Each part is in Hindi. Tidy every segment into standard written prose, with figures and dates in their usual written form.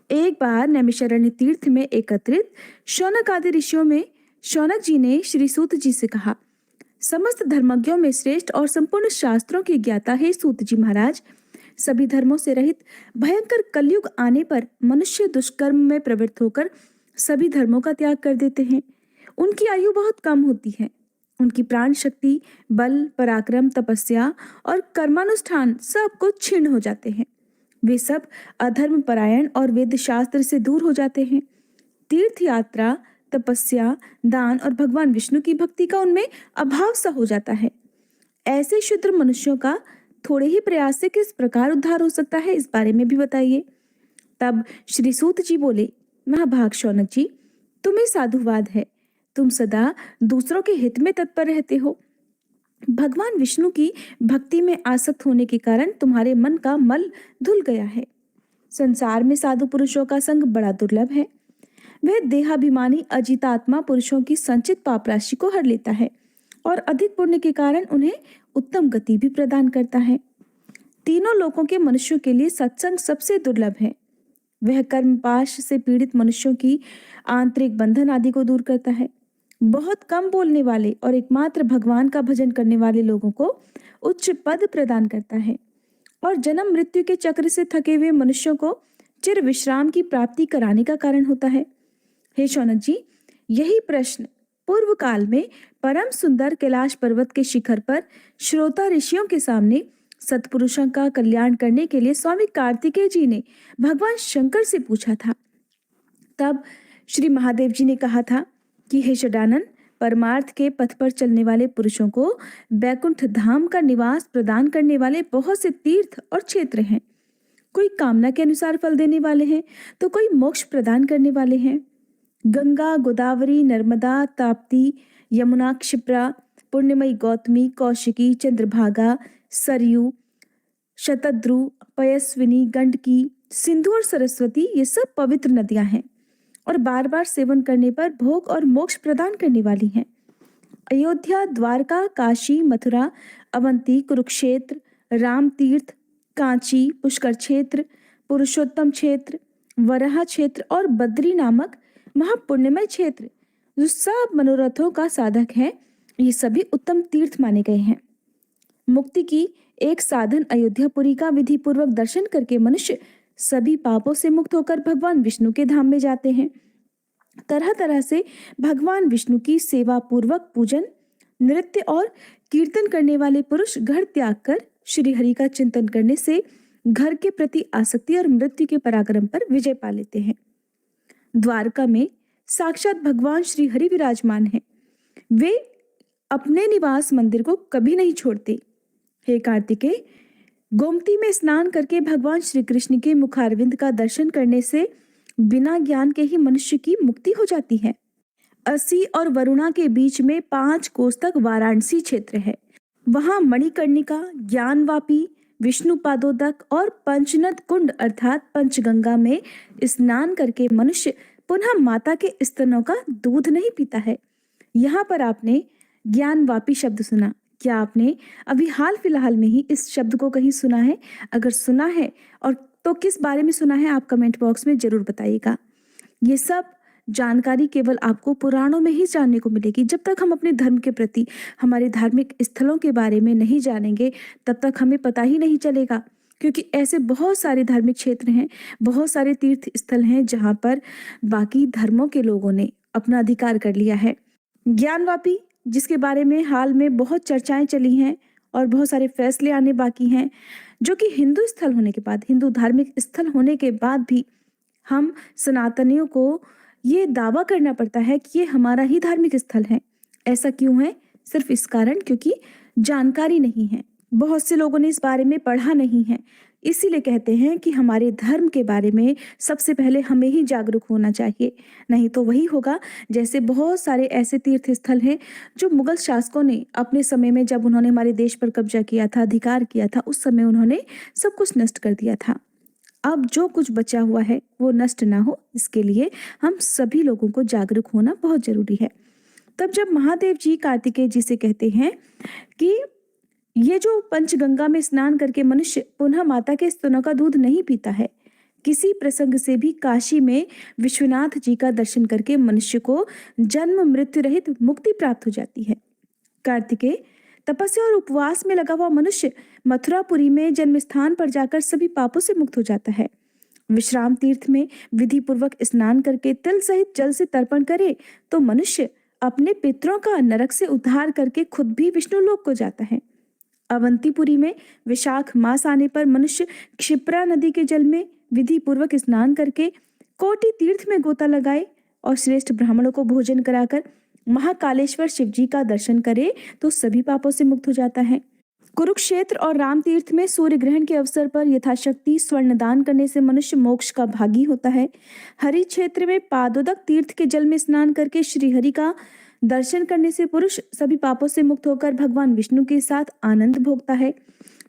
एक बार नैमिषारण्य तीर्थ में एकत्रित शौनक आदि ऋषियों में शौनक जी ने श्री सूत जी से कहा, समस्त धर्मज्ञों में श्रेष्ठ और संपूर्ण शास्त्रों की ज्ञाता है सूत जी महाराज। सभी धर्मों से रहित भयंकर कलयुग आने पर मनुष्य दुष्कर्म में प्रवृत्त होकर सभी धर्मों का त्याग कर देते हैं। उनकी आयु बहुत कम होती है। उनकी प्राण शक्ति, बल, पराक्रम, तपस्या और कर्मानुष्ठान सब कुछ क्षीण हो जाते हैं। वे सब अधर्म परायण और वेद शास्त्र से दूर हो जाते हैं। तीर्थ यात्रा, तपस्या, दान और भगवान विष्णु की भक्ति का उनमें अभाव सा हो जाता है। ऐसे शुद्र मनुष्यों का थोड़े ही प्रयास से किस प्रकार उद्धार हो सकता है, इस बारे में भी बताइए। तब श्री सूत जी बोले, महाभाग शौनक जी, तुम्हें साधुवाद है। तुम सदा दूसरों के हित में तत्पर रहते हो। भगवान विष्णु की भक्ति में आसक्त होने के कारण तुम्हारे मन का मल धुल गया है। संसार में साधु पुरुषों का संग बड़ा दुर्लभ है। वह देहाभिमानी अजितात्मा पुरुषों की संचित पाप राशि को हर लेता है और अधिक पुण्य के कारण उन्हें उत्तम गति भी प्रदान करता है। तीनों लोकों के मनुष्यों के लिए सत्संग सबसे दुर्लभ है। वह कर्मपाश से पीड़ित मनुष्यों की आंतरिक बंधन आदि को दूर करता है। बहुत कम बोलने वाले और एकमात्र भगवान का भजन करने वाले लोगों को उच्च पद प्रदान करता है और जन्म मृत्यु के चक्र से थके हुए मनुष्यों को चिर विश्राम की प्राप्ति कराने का कारण होता है। हे शौनक जी, यही प्रश्न पूर्व काल में परम सुंदर कैलाश पर्वत के शिखर पर श्रोता ऋषियों के सामने सत्पुरुषों का कल्याण करने के लिए स्वामी कार्तिकेय जी ने भगवान शंकर से पूछा था। तब श्री महादेव जी ने कहा था कि हे षडानन, परमार्थ के पथ पर चलने वाले पुरुषों को बैकुंठ धाम का निवास प्रदान करने वाले बहुत से तीर्थ और क्षेत्र हैं। कोई कामना के अनुसार फल देने वाले हैं तो कोई मोक्ष प्रदान करने वाले हैं। गंगा, गोदावरी, नर्मदा, ताप्ती, यमुना, क्षिप्रा, पुण्यमयी गौतमी, कौशिकी, चंद्रभागा, सरयू, शतद्रु, पयस्विनी, गंडकी, सिंधु और सरस्वती, ये सब पवित्र नदियां हैं और बार बार सेवन करने पर भोग और मोक्ष प्रदान करने वाली हैं। अयोध्या, द्वारका, काशी, मथुरा, अवंती, कुरुक्षेत्र, राम तीर्थ, कांची, पुष्कर क्षेत्र, पुरुषोत्तम क्षेत्र, वराह क्षेत्र और बद्री नामक महापुण्यमय क्षेत्र जो सब मनोरथों का साधक है, ये सभी उत्तम तीर्थ माने गए हैं। मुक्ति की एक साधन अयोध्यापुरी का विधि पूर्वक दर्शन करके मनुष्य सभी पापों से मुक्त होकर भगवान विष्णु के धाम में जाते हैं। तरह तरह से भगवान विष्णु की सेवा पूर्वक पूजन, नृत्य और कीर्तन करने वाले पुरुष घर त्याग कर श्री हरि का चिंतन करने से घर के प्रति आसक्ति और मृत्यु के पराक्रम पर विजय पा लेते हैं। द्वारका में साक्षात भगवान श्री हरि विराजमान हैं। वे अपने निवास मंदिर को कभी नहीं छोड़ते। हे कार्तिकेय, गोमती में स्नान करके भगवान श्री कृष्ण के मुखारविंद का दर्शन करने से बिना ज्ञान के ही मनुष्य की मुक्ति हो जाती है। असी और वरुणा के बीच में 5 कोस तक वाराणसी क्षेत्र है। वहां मणिकर्णिका, ज्ञानवापी, विष्णु पादोदक और पंचनद कुंड अर्थात पंचगंगा में स्नान करके मनुष्य पुनः माता के स्तनों का दूध नहीं पीता है। यहाँ पर आपने ज्ञानवापी शब्द सुना। क्या आपने अभी हाल फिलहाल में ही इस शब्द को कहीं सुना है? अगर सुना है और तो किस बारे में सुना है, आप कमेंट बॉक्स में जरूर बताइएगा। ये सब जानकारी केवल आपको पुराणों में ही जानने को मिलेगी। जब तक हम अपने धर्म के प्रति, हमारे धार्मिक स्थलों के बारे में नहीं जानेंगे, तब तक हमें पता ही नहीं चलेगा। क्योंकि ऐसे बहुत सारे धार्मिक क्षेत्र हैं, बहुत सारे तीर्थ स्थल हैं जहाँ पर बाकी धर्मों के लोगों ने अपना अधिकार कर लिया है। ज्ञानवापी, जिसके बारे में हाल में बहुत चर्चाएं चली हैं और बहुत सारे फैसले आने बाकी हैं, जो कि हिंदू स्थल होने के बाद, हिंदू धार्मिक स्थल होने के बाद भी हम सनातनियों को ये दावा करना पड़ता है कि ये हमारा ही धार्मिक स्थल है। ऐसा क्यों है? सिर्फ इस कारण क्योंकि जानकारी नहीं है। बहुत से लोगों ने इस बारे में पढ़ा नहीं है। इसीलिए कहते हैं कि हमारे धर्म के बारे में सबसे पहले हमें ही जागरूक होना चाहिए। नहीं तो वही होगा जैसे बहुत सारे ऐसे तीर्थ स्थल हैं जो मुगल शासकों ने अपने समय में, जब उन्होंने हमारे देश पर कब्जा किया था, अधिकार किया था, उस समय उन्होंने सब कुछ नष्ट कर दिया था। अब जो कुछ बचा हुआ है वो नष्ट ना हो, इसके लिए हम सभी लोगों को जागरूक होना बहुत जरूरी है। तब जब महादेव जी कार्तिकेय जी से कहते हैं कि ये जो पंचगंगा में स्नान करके मनुष्य पुनः माता के स्तनों का दूध नहीं पीता है, किसी प्रसंग से भी काशी में विश्वनाथ जी का दर्शन करके मनुष्य को जन्म मृत्यु रहित मुक्ति प्राप्त हो जाती है। कार्तिकेय, तपस्या और उपवास में लगा हुआ मनुष्य मथुरापुरी में जन्म स्थान पर जाकर सभी पापों से मुक्त हो जाता है। विश्राम तीर्थ में विधि पूर्वक स्नान करके तिल सहित जल से तर्पण करे तो मनुष्य अपने पितरों का नरक से उद्धार करके खुद भी विष्णु लोक को जाता है। अवंतीपुरी में विशाख मास आने पर मनुष्य क्षिप्रा नदी के जल में विधि पूर्वक स्नान करके कोटि तीर्थ में गोता लगाए और श्रेष्ठ ब्राह्मणों को भोजन कराकर महाकालेश्वर शिव जी का दर्शन करे तो सभी पापों से मुक्त हो जाता है। कुरुक्षेत्र और राम तीर्थ में सूर्य ग्रहण के अवसर पर यथाशक्ति स्वर्ण दान करने से मनुष्य मोक्ष का भागी होता है। हरि क्षेत्र में पादोदक तीर्थ के जल में स्नान करके श्री हरि का दर्शन करने से पुरुष सभी पापों से मुक्त होकर भगवान विष्णु के साथ आनंद भोगता है।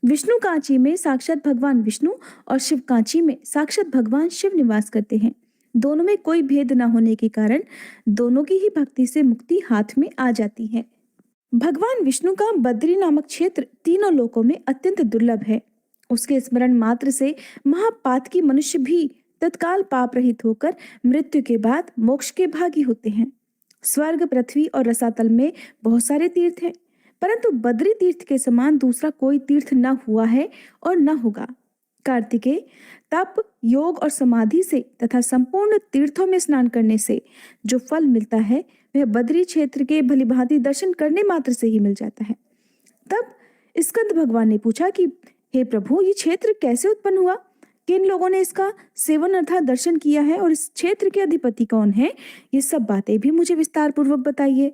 विष्णु कांची में साक्षात भगवान विष्णु और शिव कांची में साक्षात भगवान शिव निवास करते हैं। दोनों में कोई भेद न होने के कारण दोनों की ही भक्ति से मुक्ति हाथ में आ जाती है। भगवान विष्णु का बद्री नामक क्षेत्र तीनों लोकों में अत्यंत दुर्लभ है। उसके स्मरण मात्र से महापातकी मनुष्य भी तत्काल पाप रहित होकर मृत्यु के बाद मोक्ष के भागी होते हैं। स्वर्ग, पृथ्वी और रसातल में बहुत सारे तीर्थ हैं, परंतु बद्री तीर्थ के समान दूसरा कोई तीर्थ न हुआ है और न होगा। कार्तिकेय, तप, योग और समाधि से तथा संपूर्ण तीर्थों में स्नान करने से जो फल मिलता है वह बद्री क्षेत्र के भलीभांति दर्शन करने मात्र से ही मिल जाता है। तब स्कंद भगवान ने पूछा कि हे प्रभु, ये क्षेत्र कैसे उत्पन्न हुआ? किन लोगों ने इसका सेवन अर्थात दर्शन किया है और इस क्षेत्र के अधिपति कौन है? ये सब बातें भी मुझे विस्तार पूर्वक बताइए।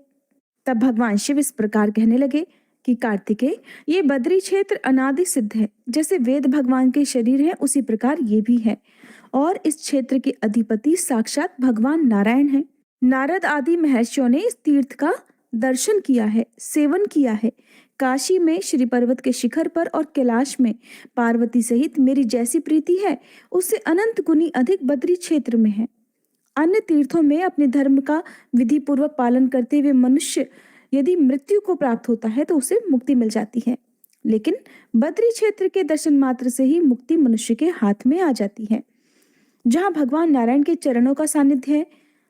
तब भगवान शिव इस प्रकार कहने लगे कि कार्तिकेय, ये बद्री क्षेत्र अनादि सिद्ध है। जैसे वेद भगवान के शरीर है उसी प्रकार ये भी है और इस क्षेत्र के अधिपति साक्षात भगवान नारायण है। नारद आदि महर्षियों ने इस तीर्थ का दर्शन किया है, सेवन किया है। काशी में श्री पर्वत के शिखर पर और कैलाश में पार्वती सहित मेरी जैसी प्रीति है उससे अनंत गुनी अधिक बद्री क्षेत्र में है। अन्य तीर्थों में अपने धर्म का विधि पूर्वक पालन करते हुए मनुष्य यदि मृत्यु को प्राप्त होता है तो उसे मुक्ति मिल जाती है, लेकिन बद्री क्षेत्र के दर्शन मात्र से ही मुक्ति मनुष्य के हाथ में आ जाती है। जहाँ भगवान नारायण के चरणों का सानिध्य है,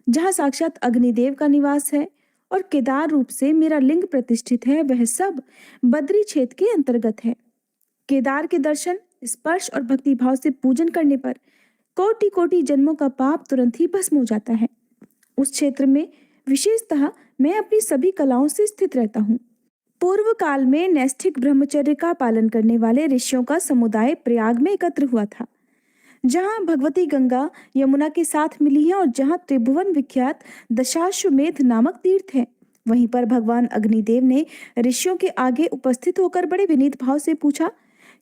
जहाँ साक्षात अग्निदेव का निवास है और केदार रूप से मेरा लिंग प्रतिष्ठित है, वह सब बद्री क्षेत्र के अंतर्गत है। केदार के दर्शन, स्पर्श और भक्ति भाव से पूजन करने पर कोटि कोटि जन्मों का पाप तुरंत ही भस्म हो जाता है। उस क्षेत्र में विशेषतः मैं अपनी सभी कलाओं से स्थित रहता हूँ। पूर्व काल में नैष्ठिक ब्रह्मचर्य का पालन करने वाले ऋषियों का समुदाय प्रयाग में एकत्र हुआ था, जहाँ भगवती गंगा यमुना के साथ मिली है और जहाँ त्रिभुवन विख्यात दशाश्वमेध नामक तीर्थ है। वहीं पर भगवान अग्निदेव ने ऋषियों के आगे उपस्थित होकर बड़े विनीत भाव से पूछा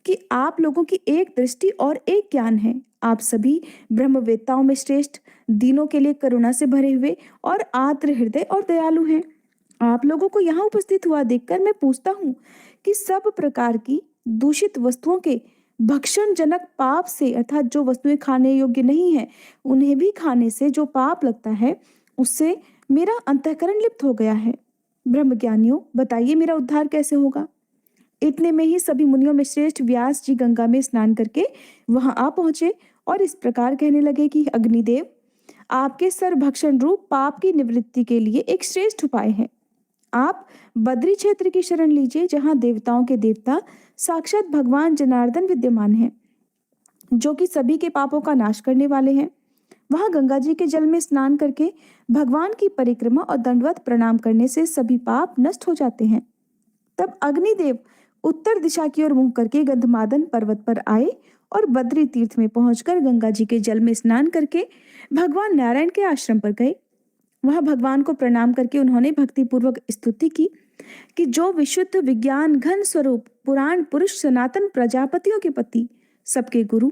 कि आप लोगों की एक दृष्टि और एक ज्ञान है। आप सभी ब्रह्मवेत्ताओं में श्रेष्ठ, दीनों के लिए करुणा से भरे हुए और आर्द्र हृदय और दयालु हैं। आप लोगों को यहाँ उपस्थित हुआ देखकर मैं पूछता हूँ कि सब प्रकार की दूषित वस्तुओं के भक्षण जनक पाप से, अर्थात जो वस्तुएं खाने योग्य नहीं है उन्हें भी खाने से जो पाप लगता है उससे मेरा अंतःकरण लिप्त हो गया है। ब्रह्मज्ञानियों, बताइए मेरा उद्धार कैसे होगा? इतने में ही सभी मुनियों में श्रेष्ठ व्यास जी गंगा में स्नान करके वहां आ पहुंचे और इस प्रकार कहने लगे कि अग्निदेव, आपके सर्वभक्षण रूप पाप की निवृत्ति के लिए एक श्रेष्ठ उपाय है। आप बद्री क्षेत्र की शरण लीजिए, जहां देवताओं के देवता साक्षात भगवान जनार्दन विद्यमान हैं, जो कि सभी के पापों का नाश करने वाले हैं। वहां गंगा जी के जल में स्नान करके भगवान की परिक्रमा और दंडवत प्रणाम करने से सभी पाप नष्ट हो जाते हैं। तब अग्निदेव उत्तर दिशा की ओर मुंह करके गंधमादन पर्वत पर आए और बद्री तीर्थ में पहुंचकर गंगा जी के जल में स्नान करके भगवान नारायण के आश्रम पर गए। वहां भगवान को प्रणाम करके उन्होंने भक्ति पूर्वक स्तुति की कि जो विशुद्ध विज्ञान घन स्वरूप पुराण पुरुष सनातन प्रजापतियों के पति, सबके गुरु,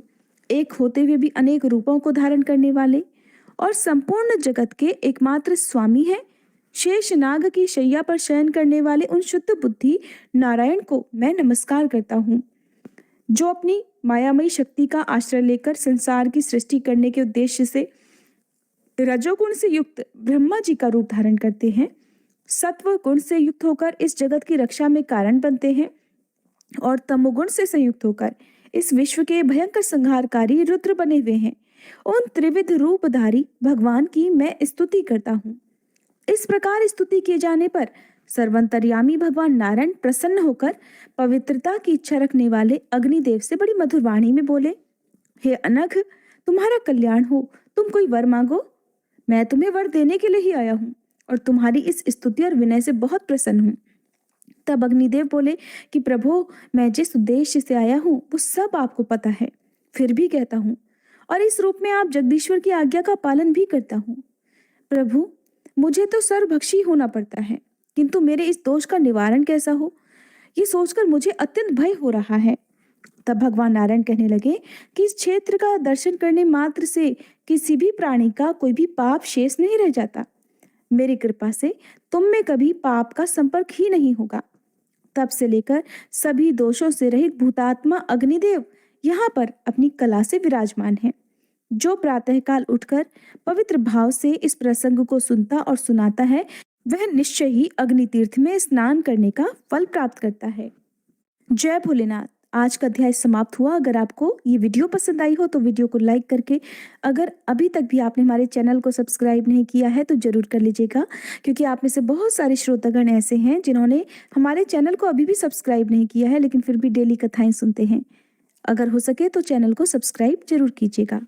एक होते हुए भी अनेक रूपों को धारण करने वाले और संपूर्ण जगत के एकमात्र स्वामी हैं, शेष नाग की शैया पर शयन करने वाले उन शुद्ध बुद्धि नारायण को मैं नमस्कार करता हूँ, जो अपनी मायामयी शक्ति का आश्रय लेकर संसार की सृष्टि करने के उद्देश्य से रजोगुण से युक्त ब्रह्मा जी का रूप धारण करते हैं, सत्व गुण से युक्त होकर इस जगत की रक्षा में कारण बनते हैं और तमोगुण से संयुक्त होकर इस विश्व के भयंकर संहारकारी रुद्र बने हुए हैं। उन त्रिविध रूपधारी भगवान की मैं स्तुति करता हूँ। इस प्रकार स्तुति किए जाने पर सर्वंतर्यामी भगवान नारायण प्रसन्न होकर पवित्रता की इच्छा रखने वाले अग्निदेव से बड़ी मधुर वाणी में बोले, हे अनघ, तुम्हारा कल्याण हो, तुम कोई वर मांगो। मैं तुम्हें वर देने के लिए ही आया हूँ और तुम्हारी इस स्तुति और विनय से बहुत प्रसन्न हूँ। तब अग्निदेव बोले कि प्रभु, मैं जिस उद्देश्य से आया हूँ वो सब आपको पता है, फिर भी कहता हूँ, और इस रूप में आप जगदीश्वर की आज्ञा का पालन भी करता हूँ। प्रभु, मुझे तो सर्वभक्षी होना पड़ता है, किंतु मेरे इस दोष का निवारण कैसा हो, ये सोचकर मुझे अत्यंत भय हो रहा है। तब भगवान नारायण कहने लगे कि इस क्षेत्र का दर्शन करने मात्र से किसी भी प्राणी का कोई भी पाप शेष नहीं रह जाता। मेरी कृपा से तुम में कभी पाप का संपर्क ही नहीं होगा। तब से लेकर सभी दोषों से रहित भूतात्मा अग्निदेव यहाँ पर अपनी कला से विराजमान है। जो प्रातःकाल उठकर पवित्र भाव से इस प्रसंग को सुनता और सुनाता है, वह निश्चय ही अग्नि तीर्थ में स्नान करने का फल प्राप्त करता है। जय भोलेनाथ। आज का अध्याय समाप्त हुआ। अगर आपको ये वीडियो पसंद आई हो तो वीडियो को लाइक करके, अगर अभी तक भी आपने हमारे चैनल को सब्सक्राइब नहीं किया है तो जरूर कर लीजिएगा, क्योंकि आप में से बहुत सारे श्रोतागण ऐसे हैं जिन्होंने हमारे चैनल को अभी भी सब्सक्राइब नहीं किया है, लेकिन फिर भी डेली कथाएं सुनते हैं। अगर हो सके तो चैनल को सब्सक्राइब जरूर कीजिएगा।